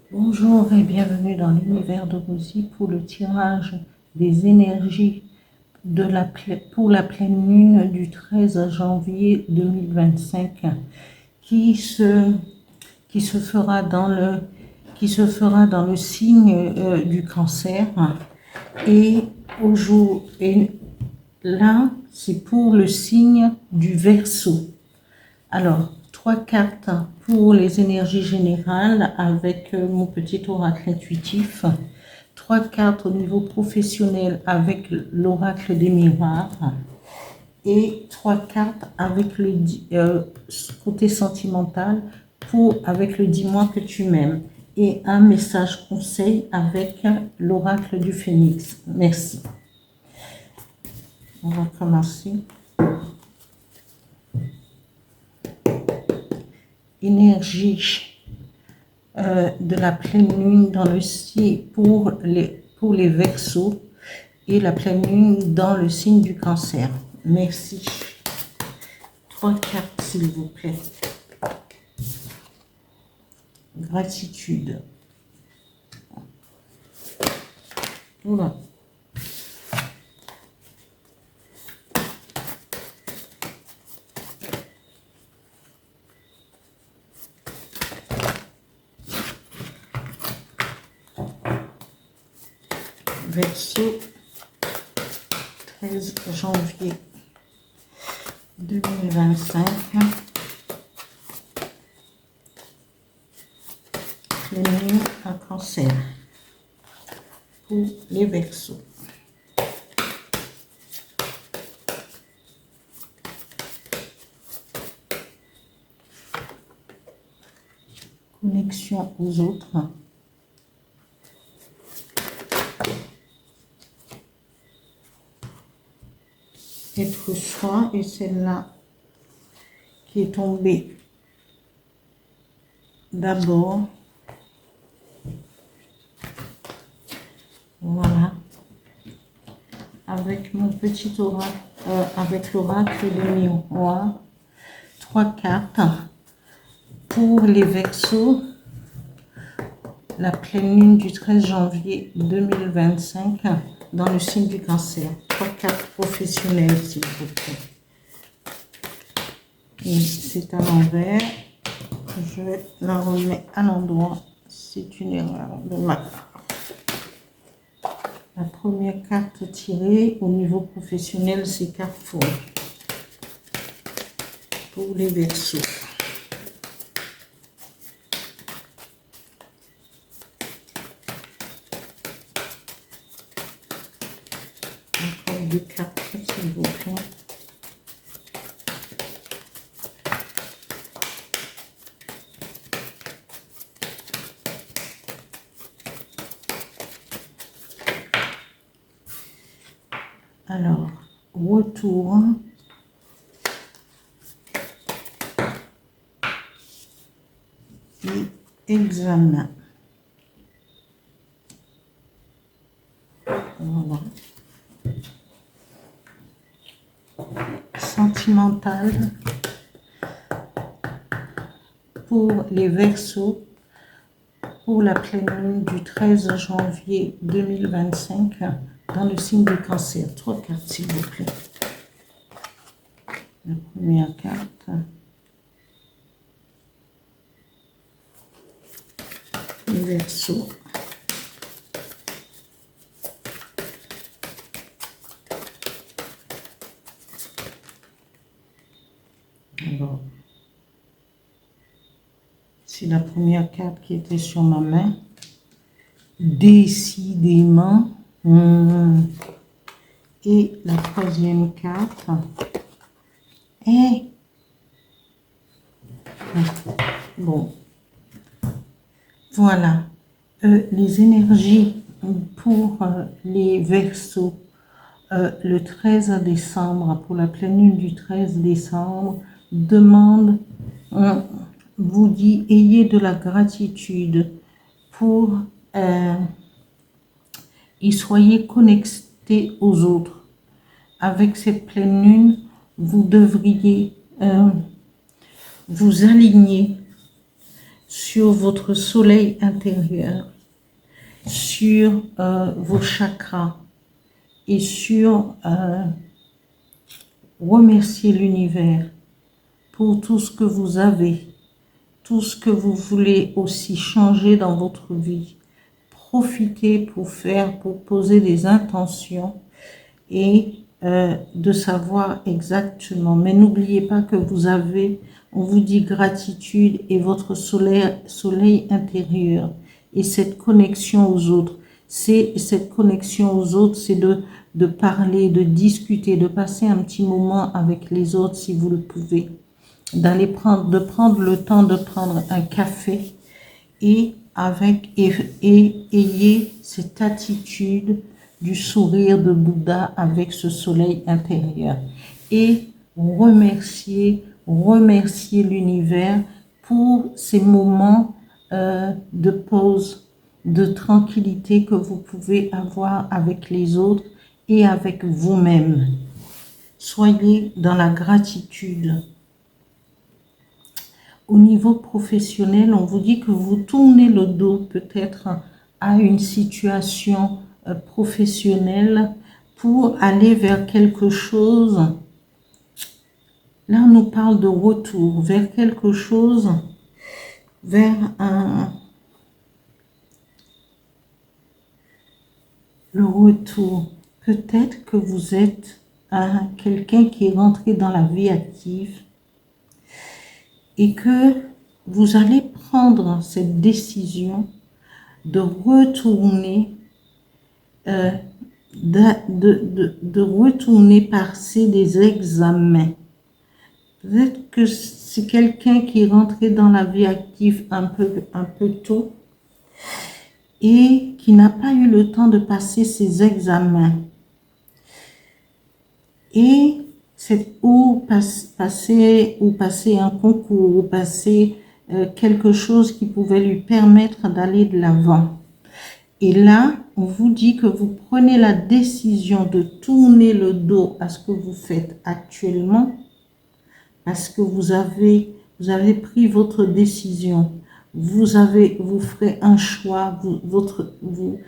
Bonjour et bienvenue dans l'univers de Rosie pour le tirage des énergies pour la pleine lune du 13 janvier 2025 qui se, qui se fera dans le signe du cancer. Et là, c'est pour le signe du Verseau. Alors, 3 cartes pour les énergies générales avec mon petit oracle intuitif. 3 cartes au niveau professionnel avec l'oracle des miroirs. Et 3 cartes avec le côté sentimental avec le dis-moi que tu m'aimes. Et un message conseil avec l'oracle du phénix. Merci. On va commencer. Énergie de la pleine lune dans le signe pour les Verseaux et la pleine lune dans le signe du cancer. Merci. 3 cartes s'il vous plaît. Gratitude. Voilà. Verseau, 13 janvier 2025. Pleine lune en cancer pour les Verseaux. Connexion aux autres. Être soi, et celle-là qui est tombée d'abord. Voilà. Avec mon petit oracle, avec l'oracle de miroir. 3 cartes pour les Verseaux. La pleine lune du 13 janvier 2025 dans le signe du cancer. 3 cartes professionnelles, s'il vous plaît. Et c'est à l'envers. Je la remets à l'endroit. C'est une erreur de ma part. La première carte tirée au niveau professionnel, c'est Carrefour. Pour les Verseaux. Encore 2 cartes, s'il vous plaît. Alors, retour. Et examen. Voilà. Sentimental pour les Verseaux pour la pleine lune du 13 janvier 2025 dans le signe du cancer. 3 cartes, s'il vous plaît. La première carte. Les Verseaux. Alors, c'est la première carte qui était sur ma main. Décidément. Et la troisième carte. Et bon. Voilà. Les énergies pour les Verseaux. Le 13 décembre, pour la pleine lune du 13 décembre, vous dit, ayez de la gratitude pour et soyez connectés aux autres. Avec cette pleine lune, vous devriez vous aligner sur votre soleil intérieur, sur vos chakras et sur remercier l'univers pour tout ce que vous avez, tout ce que vous voulez aussi changer dans votre vie. Profitez pour poser des intentions et de savoir exactement. Mais n'oubliez pas que vous avez, on vous dit gratitude et votre soleil intérieur et cette connexion aux autres. Cette connexion aux autres, c'est de parler, de discuter, de passer un petit moment avec les autres si vous le pouvez. De prendre le temps de prendre un café et ayez cette attitude du sourire de Bouddha avec ce soleil intérieur et remercier l'univers pour ces moments de pause, de tranquillité que vous pouvez avoir avec les autres et avec vous-même. Soyez dans la gratitude. Au niveau professionnel, on vous dit que vous tournez le dos peut-être à une situation professionnelle pour aller vers quelque chose. Là, on nous parle de retour vers quelque chose, vers le retour. Peut-être que vous êtes quelqu'un qui est rentré dans la vie active et que vous allez prendre cette décision de retourner, de retourner passer des examens. Peut-être que c'est quelqu'un qui est rentré dans la vie active un peu tôt et qui n'a pas eu le temps de passer ses examens. Et ou passer un concours, ou passer quelque chose qui pouvait lui permettre d'aller de l'avant. Et là, on vous dit que vous prenez la décision de tourner le dos à ce que vous faites actuellement parce que vous avez pris votre décision. Vous ferez un choix, vous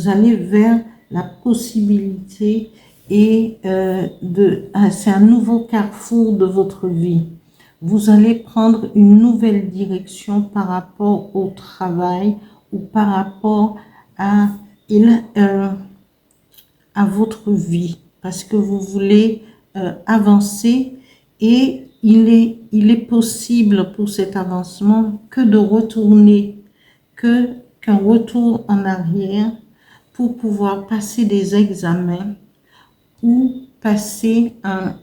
allez vers la possibilité et c'est un nouveau carrefour de votre vie. Vous allez prendre une nouvelle direction par rapport au travail ou par rapport à votre vie, parce que vous voulez avancer et il est possible pour cet avancement que de retourner, qu'un retour en arrière pour pouvoir passer des examens ou passer un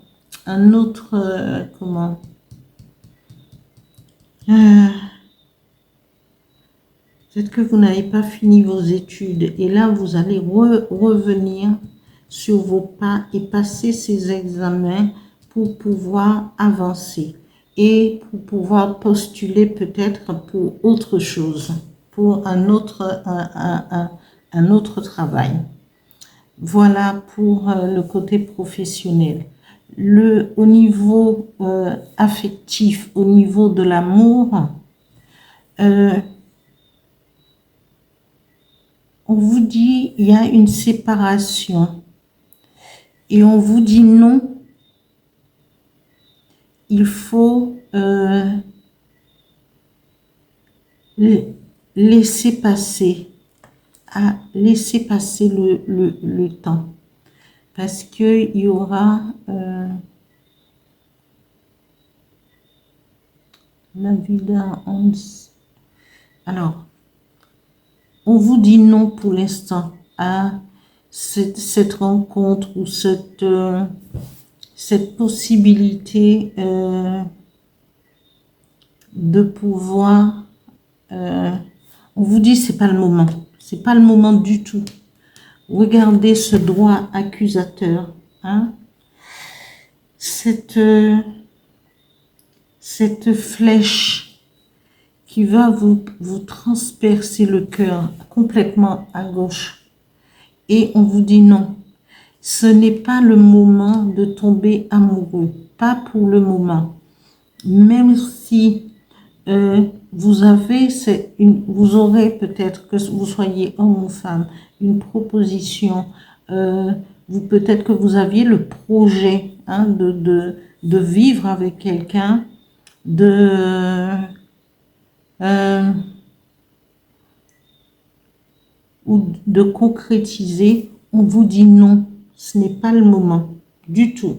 autre, peut-être que vous n'avez pas fini vos études et là vous allez revenir sur vos pas et passer ces examens pour pouvoir avancer et pour pouvoir postuler peut-être pour autre chose, pour un autre travail. Voilà pour le côté professionnel. Au niveau affectif, au niveau de l'amour, on vous dit il y a une séparation et on vous dit non, il faut laisser passer le temps parce qu'il y aura la vida alors on vous dit non pour l'instant à cette rencontre ou cette possibilité de pouvoir on vous dit c'est pas le moment, c'est pas le moment du tout. Regardez ce droit accusateur, hein? Cette flèche qui va vous transpercer le cœur complètement à gauche. Et on vous dit non, ce n'est pas le moment de tomber amoureux, pas pour le moment. Même si vous avez, vous aurez peut-être, que vous soyez homme ou femme, une proposition. Peut-être que vous aviez le projet, hein, de vivre avec quelqu'un, euh, ou de concrétiser. On vous dit non, ce n'est pas le moment du tout.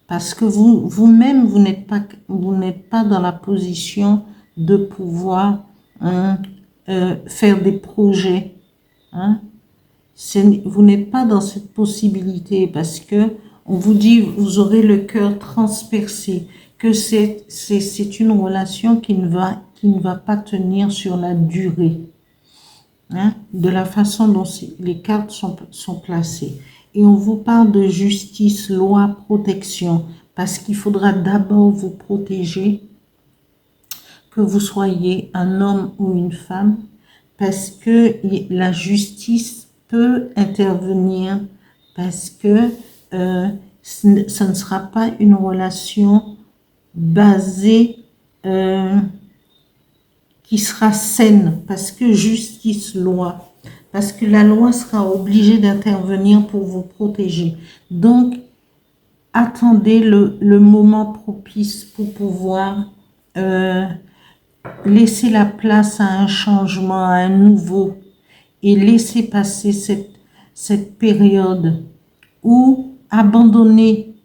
Parce que vous-même, vous n'êtes pas dans la position de pouvoir, hein, faire des projets. Hein. Vous n'êtes pas dans cette possibilité parce que on vous dit, vous aurez le cœur transpercé, que c'est une relation qui ne va pas tenir sur la durée. Hein, de la façon dont les cartes sont placées. Et on vous parle de justice, loi, protection, parce qu'il faudra d'abord vous protéger, que vous soyez un homme ou une femme, parce que la justice peut intervenir, parce que ça ne sera pas une relation basée, qui sera saine, parce que justice, loi, parce que la loi sera obligée d'intervenir pour vous protéger. Donc, attendez le moment propice pour pouvoir laisser la place à un changement, à un nouveau, et laisser passer cette période où abandonner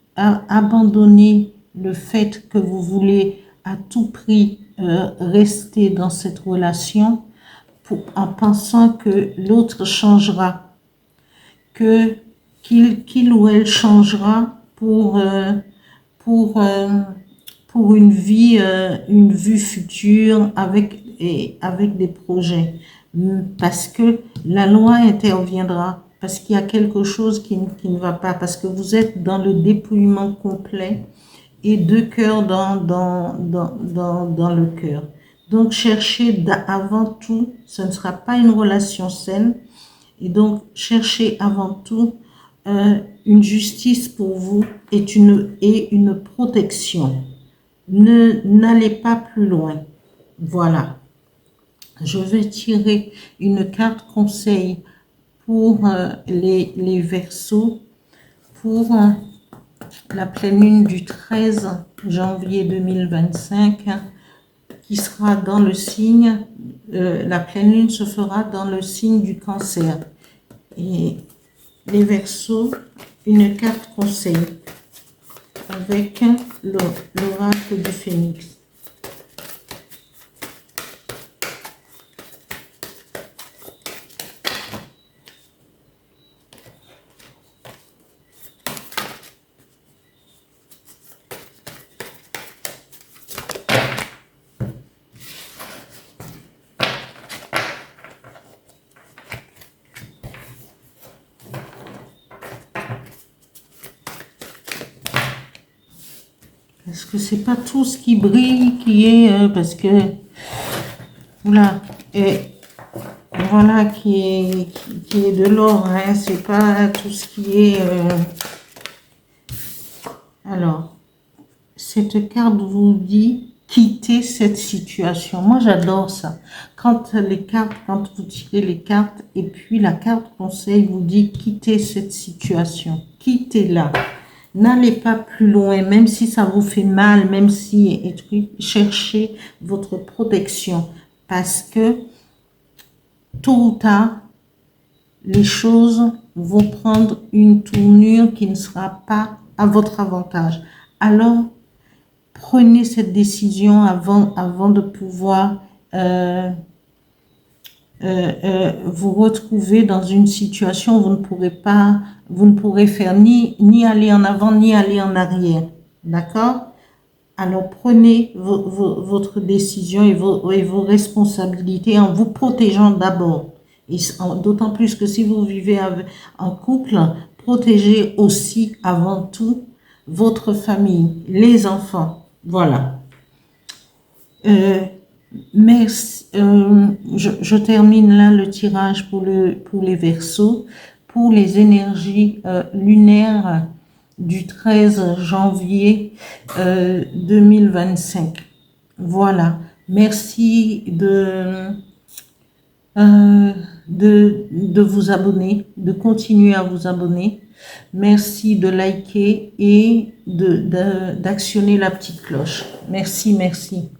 le fait que vous voulez à tout prix rester dans cette relation en pensant que l'autre changera, qu'il ou elle changera pour une vue future avec des projets. Parce que la loi interviendra, parce qu'il y a quelque chose qui ne va pas, parce que vous êtes dans le dépouillement complet et deux cœurs dans le cœur. Donc, cherchez avant tout, ce ne sera pas une relation saine, et donc cherchez avant tout une justice pour vous et une protection. N'allez pas plus loin. Voilà. Je vais tirer une carte conseil pour les Verseaux, pour la pleine lune du 13 janvier 2025, qui sera dans le signe, la pleine lune se fera dans le signe du Cancer. Et les Verseaux, une carte conseil avec l'oracle du Phénix. Parce que c'est pas tout ce qui brille qui est, parce que, voilà, et voilà, qui est de l'or, hein, c'est pas tout ce qui est, alors, cette carte vous dit quitter cette situation. Moi, j'adore ça. Quand vous tirez les cartes, et puis la carte conseil vous dit quitter cette situation, quittez-la. N'allez pas plus loin, même si ça vous fait mal, même si cherchez votre protection, parce que tôt ou tard, les choses vont prendre une tournure qui ne sera pas à votre avantage. Alors, prenez cette décision avant de pouvoir vous retrouver dans une situation où vous ne pourrez faire ni aller en avant ni aller en arrière. D'accord? Alors prenez votre décision et vos responsabilités en vous protégeant d'abord. Et d'autant plus que si vous vivez en couple, protégez aussi avant tout votre famille, les enfants. Voilà. Merci. Je termine là le tirage pour les Verseaux. Pour les énergies lunaires, du 13 janvier 2025. Voilà. Merci de vous abonner, de continuer à vous abonner. Merci de liker et d'actionner la petite cloche. Merci, merci.